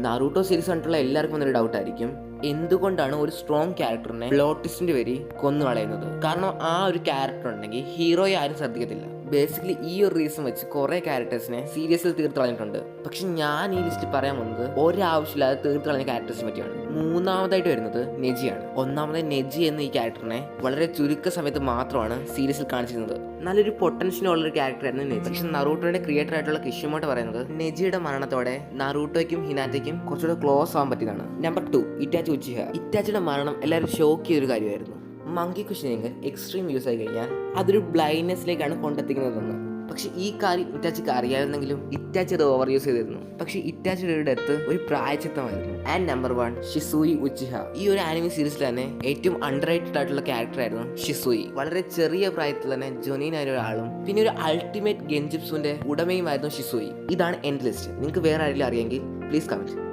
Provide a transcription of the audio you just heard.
നാറൂട്ടോ series കണ്ടിട്ടുള്ള എല്ലാവർക്കും വന്നൊരു ഡൗട്ട് ആയിരിക്കും, എന്തുകൊണ്ടാണ് ഒരു സ്ട്രോങ് ക്യാരക്ടറിനെ പ്ലോട്ട് ട്വിസ്റ്റിന്റെ പേര് കൊന്നു കളയുന്നത്? കാരണം ആ ഒരു ക്യാരക്ടർ ഉണ്ടെങ്കിൽ ഹീറോയെ ആരും ശ്രദ്ധിക്കത്തില്ല. ബേസിക്കലി ഈ ഒരു റീസൺ വെച്ച് കുറെ ക്യാരക്ടേഴ്സിനെ സീരിയസിൽ തീർത്ത് കളഞ്ഞിട്ടുണ്ട്. പക്ഷെ ഞാൻ ഈ ലിസ്റ്റിൽ പറയാൻ പോകുന്നത് ഒരാവശ്യമില്ലാതെ തീർത്ത് കളഞ്ഞ ക്യാരക്ടേഴ്സിനെ പറ്റിയാണ്. മൂന്നാമതായിട്ട് വരുന്നത് നെജിയാണ്. ഒന്നാമത് നെജി എന്ന ഈ ക്യാരക്ടറിനെ വളരെ ചുരുക്ക സമയത്ത് മാത്രമാണ് സീരീസിൽ കാണിച്ചിരുന്നത്. നല്ലൊരു പൊട്ടൻഷ്യൽ ഉള്ളൊരു ക്യാരക്ടറായിരുന്നു നെജി. പക്ഷെ നറൂട്ടോയുടെ ക്രിയേറ്റർ ആയിട്ടുള്ള കിഷിമോട്ടോ പറയുന്നത് നെജിയുടെ മരണത്തോടെ നറൂട്ടോയ്ക്കും ഹിനാറ്റയ്ക്കും കുറച്ചുകൂടെ ക്ലോസ് ആവാൻ പറ്റിയതാണ്. Number 2, Itachi ഉച്ചിഹ. ഇറ്റാച്ചിയുടെ മരണം എല്ലാവരും ഷോക്ക് ചെയ്തൊരു കാര്യമായിരുന്നു. മങ്കി കുഷിനെങ്കിൽ എക്സ്ട്രീം യൂസ് ആയി കഴിഞ്ഞാൽ അതൊരു ബ്ലൈൻഡ്നെസ്സിലേക്കാണ് കൊണ്ടെത്തിക്കുന്നതെന്ന്. പക്ഷെ ഈ കാര്യം ഇറ്റാച്ചിക്ക് അറിയാമെന്നെങ്കിലും ഇറ്റാച്ചി അത് ഓവർ യൂസ് ചെയ്തിരുന്നു. പക്ഷെ ഇറ്റാച്ചിയുടെ ഡെത്ത് ഒരു പ്രായച്ചിത്തമായിരുന്നു. And number 1, ഷിസൂയി ഉച്ചിഹ. ഈ ഒരു ആനിമി സീരീസിൽ തന്നെ ഏറ്റവും അണ്ടർ റേറ്റഡ് ആയിട്ടുള്ള ക്യാരക്ടർ ആയിരുന്നു ഷിസൂയി. വളരെ ചെറിയ പ്രായത്തിൽ തന്നെ ജൊനീനായ ഒരാളും പിന്നെ ഒരു അൾട്ടിമേറ്റ് ഗെൻജിപ്സുവിന്റെ ഉടമയുമായിരുന്നു ഷിസൂയി. ഇതാണ് എൻഡ് ലിസ്റ്റ്. നിങ്ങൾക്ക് വേറെ ആരെങ്കിലും അറിയെങ്കിൽ പ്ലീസ് കമന്റ്.